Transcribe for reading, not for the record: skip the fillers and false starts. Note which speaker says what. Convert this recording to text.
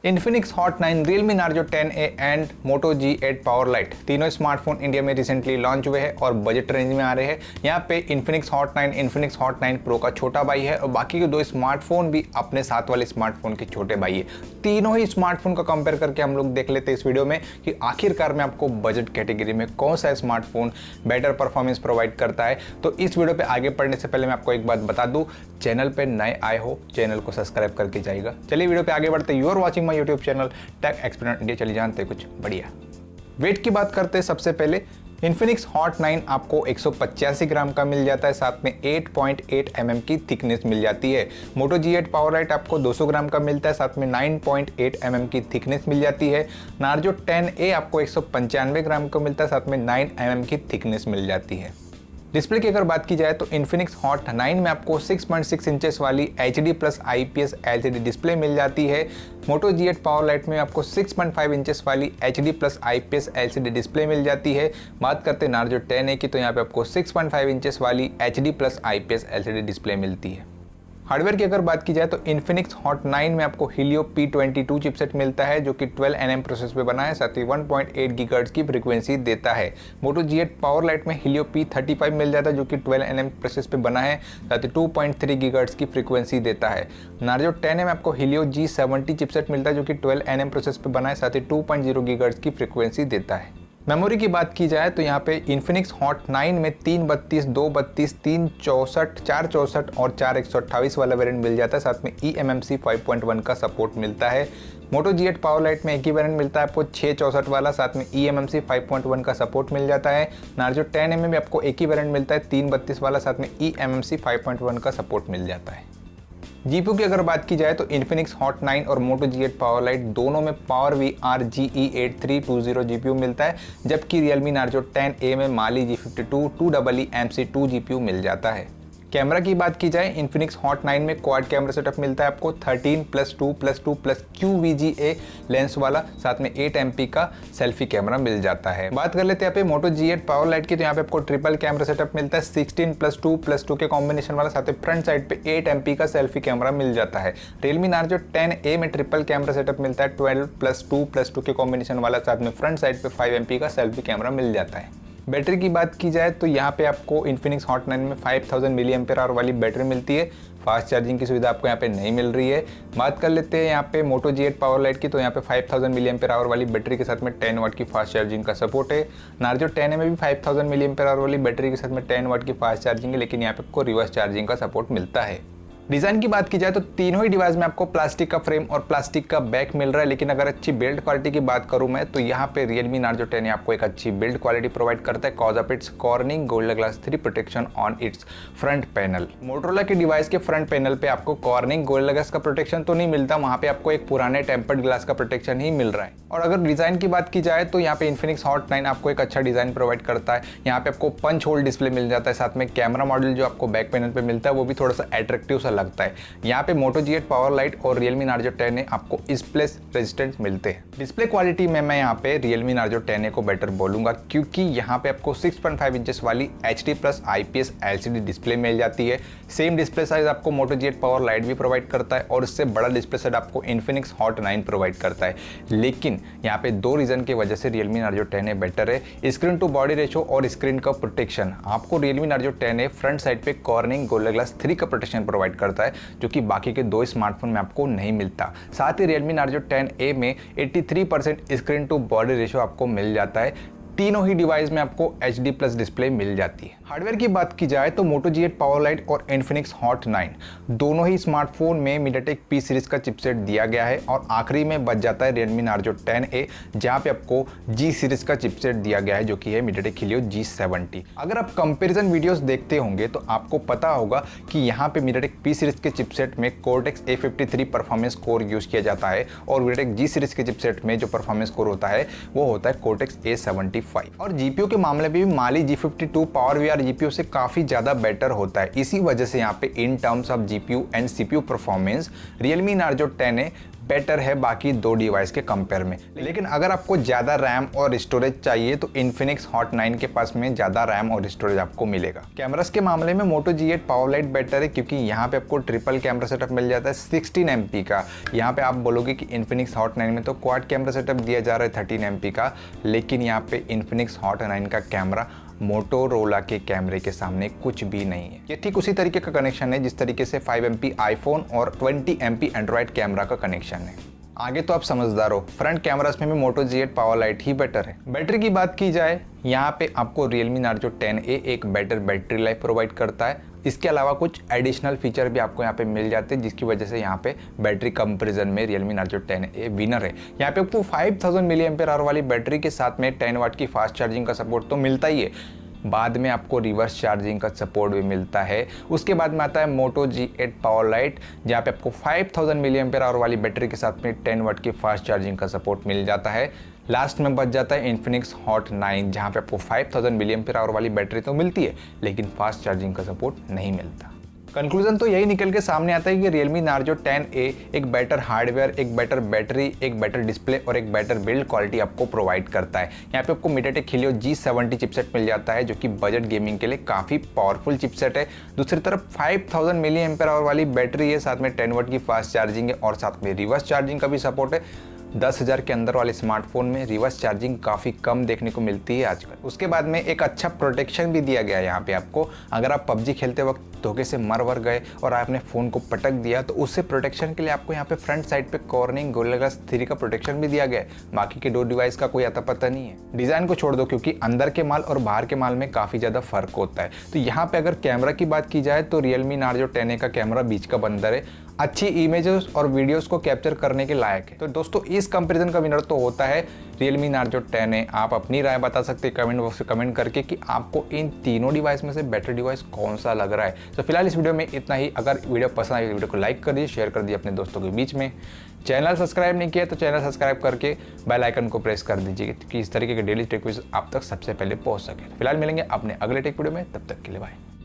Speaker 1: Infinix Hot 9, Realme Narzo 10A and Moto G8 power light तीनों smartphone India में recently launch हुए हैं और बजट रेंज में आ रहे हैं। यहाँ पे Infinix Hot 9, Infinix Hot 9 Pro का छोटा भाई है और बाकी के दो स्मार्टफोन भी अपने साथ वाले स्मार्टफोन के छोटे भाई है। तीनों ही स्मार्टफोन का कंपेयर करके हम लोग देख लेते हैं इस वीडियो में कि आखिरकार में आपको बजट कैटेगरी में कौन सा स्मार्टफोन बेटर परफॉर्मेंस प्रोवाइड करता है। तो इस वीडियो पे आगे बढ़ने से पहले मैं आपको एक बात बता दूं, चैनल पे नए आए हो चैनल को सब्सक्राइब करके जाइएगा। चलिए वीडियो पे आगे बढ़ते। You are watching my YouTube channel tech expert India. चलिए जानते हैं कुछ बढ़िया। वेट की बात करते हैं सबसे पहले। Infinix Hot 9 आपको 185 ग्राम का मिल जाता है, साथ में 8.8 mm की थिकनेस मिल जाती है। Moto G8 पावर लाइट आपको 200 ग्राम का मिलता है, साथ में 9.8 mm की थिकनेस मिल जाती है। Narzo 10A आपको 195 ग्राम का मिलता है, साथ में 9 mm की थिकनेस मिल जाती है। डिस्प्ले की अगर बात की जाए तो Infinix Hot 9 में आपको 6.6 इंचेस वाली HD plus IPS LCD display मिल जाती है। Moto G8 पावर लाइट में आपको 6.5 इंचेस वाली HD plus IPS LCD display मिल जाती है। बात करते हैं Narzo 10A की, तो यहाँ पे आपको 6.5 इंचेस वाली HD plus IPS LCD display मिलती है। हार्डवेयर की अगर बात की जाए तो Infinix Hot 9 में आपको Helio P22 चिपसेट मिलता है जो कि 12 nm प्रोसेस पे बना है, साथ ही 1.8 गीगाहर्ट्ज़ की फ्रीक्वेंसी देता है। Moto G8 पावर लाइट में Helio P35 मिल जाता है जो कि 12 nm प्रोसेस पे बना है, साथ ही 2.3 गीगाहर्ट्ज़ की फ्रीक्वेंसी देता है। Narzo 10A में आपको Helio G70 चिपसेट मिलता है जो कि 12 nm प्रोसेस पे बना है, साथ ही 2.0 गीगाहर्ट्ज़ की फ्रीक्वेंसी देता है। मेमोरी की बात की जाए तो यहाँ पे Infinix Hot 9 में 332, 232, 364, 464 और 4128 वाला वेरिएंट मिल जाता है, साथ में eMMC 5.1 का सपोर्ट मिलता है। Moto G8 पावर लाइट में एक ही वेरिएंट मिलता है आपको 664 वाला, साथ में eMMC 5.1 का सपोर्ट मिल जाता है। Narzo 10A में भी आपको एक ही वेरिएंट मिलता है 332 वाला, साथ में eMMC 5.1 का सपोर्ट मिल जाता है। जीपीयू की अगर बात की जाए तो Infinix Hot 9 और Moto G8 पावर लाइट दोनों में PowerVR GE8320 जीपीयू मिलता है, जबकि Realme Narzo 10A में Mali G52 2EE MC2 GPU मिल जाता है। कैमरा की बात की जाए Infinix Hot 9 में क्वाड कैमरा सेटअप मिलता है आपको 13+2+2+ QVGA लेंस वाला, साथ में 8 MP का सेल्फी कैमरा मिल जाता है। बात कर लेते हैं यहाँ पे Moto G8 पावर लाइट की, तो यहाँ पे आपको ट्रिपल कैमरा सेटअप मिलता है 16+2+2 के कॉम्बिनेशन वाला, साथ ही फ्रंट साइड पे 8 MP का सेल्फी कैमरा मिल जाता है। Realme Narzo 10A में ट्रिपल कैमरा सेटअप मिलता है 12+2+2 के कॉम्बिनेशन वाला, साथ में फ्रंट साइड पे 5 MP का सेल्फी कैमरा मिल जाता है। बैटरी की बात की जाए तो यहाँ पे आपको Infinix Hot 9 में 5000 mAh वाली बैटरी मिलती है। फास्ट चार्जिंग की सुविधा आपको यहाँ पे नहीं मिल रही है। बात कर लेते हैं यहाँ पे Moto G8 पावर लाइट की, तो यहाँ पे 5000 mAh वाली बैटरी के साथ में 10 वाट की फास्ट चार्जिंग का सपोर्ट है। Narzo 10A में भी 5000 mAh वाली बैटरी के साथ में 10 वाट की फास्ट चार्जिंग है, लेकिन यहाँ पे आपको रिवर्स चार्जिंग का सपोर्ट मिलता है। डिज़ाइन की बात की जाए तो तीनों ही डिवाइस में आपको प्लास्टिक का फ्रेम और प्लास्टिक का बैक मिल रहा है, लेकिन अगर अच्छी बिल्ड क्वालिटी की बात करूं मैं तो यहाँ पे Realme Narzo 10 आपको एक अच्छी बिल्ड क्वालिटी प्रोवाइड करता है cause of its cornering gorilla glass 3 protection on it's front panel. Motorola के डिवाइस के फ्रंट पैनल पे आपको कॉर्निंग गोरिल्ला ग्लास का प्रोटेक्शन तो नहीं मिलता, वहाँ पे आपको एक पुराने टेम्पर्ड ग्लास का प्रोटेक्शन ही मिल रहा है। और अगर डिज़ाइन की बात की जाए तो यहाँ पे Infinix Hot 9 आपको एक अच्छा डिज़ाइन प्रोवाइड करता है। यहाँ पे आपको पंच होल डिस्प्ले मिल जाता है, साथ में कैमरा मॉडल जो आपको बैक पैनल पे मिलता है वो भी थोड़ा सा अट्रैक्टिव सा लगता है। यहाँ पे Moto G8 पावर लाइट और Realme Narzo 10A आपको स्प्लैश रेजिस्टेंस मिलते हैं। डिस्प्ले क्वालिटी में मैं यहाँ पे Realme Narzo 10A को बेटर बोलूंगा, क्योंकि यहाँ पे आपको 6.5 इंचेस वाली HD plus IPS LCD display मिल जाती है। सेम डिस्प्ले साइज आपको Moto G8 पावर लाइट भी प्रोवाइड करता है और इससे बड़ा डिस्प्ले साइज आपको Infinix Hot 9 प्रोवाइड करता है। लेकिन यहाँ पे दो रीजन की वजह से Realme Narzo 10A बेटर है। स्क्रीन टू बॉडी रेशो और स्क्रीन का प्रोटेक्शन आपको Realme Narzo 10A front side पे कॉर्निंग गोरिल्ला ग्लास 3 का प्रोटेक्शन प्रोवाइड करता है, जो कि बाकी के दो स्मार्टफोन में आपको नहीं मिलता। साथ ही Realme Narzo 10A में 83% स्क्रीन टू बॉडी रेशो आपको मिल जाता है। तीनों ही डिवाइस में आपको HD प्लस डिस्प्ले मिल जाती है। हार्डवेयर की बात की जाए तो Moto G8 पावर लाइट और Infinix Hot 9 दोनों ही स्मार्टफोन में MediaTek P सीरीज का चिपसेट दिया गया है और आखिरी में बच जाता है Realme Narzo 10A, जहां पे आपको G सीरीज का चिपसेट दिया गया है जो कि है MediaTek Helio G70। अगर आप कंपैरिजन वीडियोस देखते होंगे तो आपको पता होगा कि यहाँ पे MediaTek P सीरीज के चिपसेट में Cortex A53 performance core use किया जाता है और MediaTek G सीरीज के चिपसेट में जो परफॉर्मेंस कोर होता है वो होता है Cortex A75। और जीपीयू के मामले में भी Mali G52 PowerVR जीपीयू से काफ़ी ज़्यादा बेटर होता है। इसी वजह से यहाँ पे in terms of GPU and CPU performance Realme Narzo 10A better है बाकी दो डिवाइस के कंपेयर में। लेकिन अगर आपको ज़्यादा रैम और स्टोरेज चाहिए तो Infinix Hot 9 के पास में ज़्यादा रैम और स्टोरेज आपको मिलेगा। कैमरास के मामले में Moto G8 power light better है क्योंकि यहाँ पे आपको ट्रिपल कैमरा सेटअप मिल जाता है 16 MP का। यहाँ पे आप बोलोगे कि Infinix Hot 9 में तो क्वाड कैमरा सेटअप दिया जा रहा है 13 MP का, लेकिन यहाँ पे Infinix Hot 9 का कैमरा मोटोरोला के कैमरे के सामने कुछ भी नहीं है। ये ठीक उसी तरीके का कनेक्शन है जिस तरीके से 5 MP आईफोन और 20 MP एंड्रॉयड कैमरा का कनेक्शन है। आगे तो आप समझदार हो, फ्रंट कैमरास में भी Moto G8 पावर लाइट ही बेटर है। बैटरी की बात की जाए, यहाँ पे आपको Realme Narzo 10A एक बेटर बैटरी लाइफ प्रोवाइड करता है। इसके अलावा कुछ एडिशनल फीचर भी आपको यहाँ पे मिल जाते हैं जिसकी वजह से यहाँ पे बैटरी कंपैरिजन में Realme Narzo 10A विनर है। यहाँ पे आपको 5000 mAh वाली बैटरी के साथ में 10 वाट की फास्ट चार्जिंग का सपोर्ट तो मिलता ही है, बाद में आपको रिवर्स चार्जिंग का सपोर्ट भी मिलता है। उसके बाद में आता है Moto G8 पावर लाइट, जहाँ पे आपको 5000 mAh वाली बैटरी के साथ में 10 वाट की फास्ट चार्जिंग का सपोर्ट मिल जाता है। लास्ट में बच जाता है Infinix Hot 9, जहाँ पे आपको 5000 mAh वाली बैटरी तो मिलती है लेकिन फास्ट चार्जिंग का सपोर्ट नहीं मिलता। कंक्लूजन तो यही निकल के सामने आता है कि Realme Narzo 10A एक बेटर हार्डवेयर, एक बेटर बैटरी, एक बेटर डिस्प्ले और एक बेटर बिल्ड क्वालिटी आपको प्रोवाइड करता है। यहाँ पे आपको MediaTek Helio G70 चिपसेट मिल जाता है जो कि बजट गेमिंग के लिए काफ़ी पावरफुल चिपसेट है। दूसरी तरफ 5000 mAh वाली बैटरी है, साथ में 10 वाट की फास्ट चार्जिंग है और साथ में रिवर्स चार्जिंग का भी सपोर्ट है। 10,000 के अंदर वाले स्मार्टफोन में रिवर्स चार्जिंग काफ़ी कम देखने को मिलती है आजकल। उसके बाद में एक अच्छा प्रोटेक्शन भी दिया गया है यहाँ पे आपको। अगर आप PUBG खेलते वक्त धोखे से मर गए और आपने फ़ोन को पटक दिया तो उससे प्रोटेक्शन के लिए आपको यहाँ पे फ्रंट साइड पे कॉर्निंग गोरिल्ला ग्लास 3 का प्रोटेक्शन भी दिया गया है। बाकी के दो डिवाइस का कोई अता पता नहीं है। डिज़ाइन को छोड़ दो क्योंकि अंदर के माल और बाहर के माल में काफ़ी ज़्यादा फर्क होता है। तो यहाँ पे अगर कैमरा की बात की जाए तो Realme Narzo 10A का कैमरा बीच का बंदर है, अच्छी इमेजेस और वीडियोस को कैप्चर करने के लायक है। तो दोस्तों इस कंपैरिजन का विनर तो होता है Realme Narzo 10A। आप अपनी राय बता सकते हैं कमेंट बॉक्स में कमेंट करके कि आपको इन तीनों डिवाइस में से बेटर डिवाइस कौन सा लग रहा है। तो फिलहाल इस वीडियो में इतना ही। अगर वीडियो पसंद आई तो वीडियो को लाइक कर दीजिए, शेयर कर दीजिए अपने दोस्तों के बीच में। चैनल सब्सक्राइब नहीं किया तो चैनल सब्सक्राइब करके बेल आइकन को प्रेस कर दीजिए कि इस तरीके के डेली टेक वीडियोस आप तक सबसे पहले पहुंच सके। फिलहाल मिलेंगे अपने अगले टेक वीडियो में, तब तक के लिए बाय।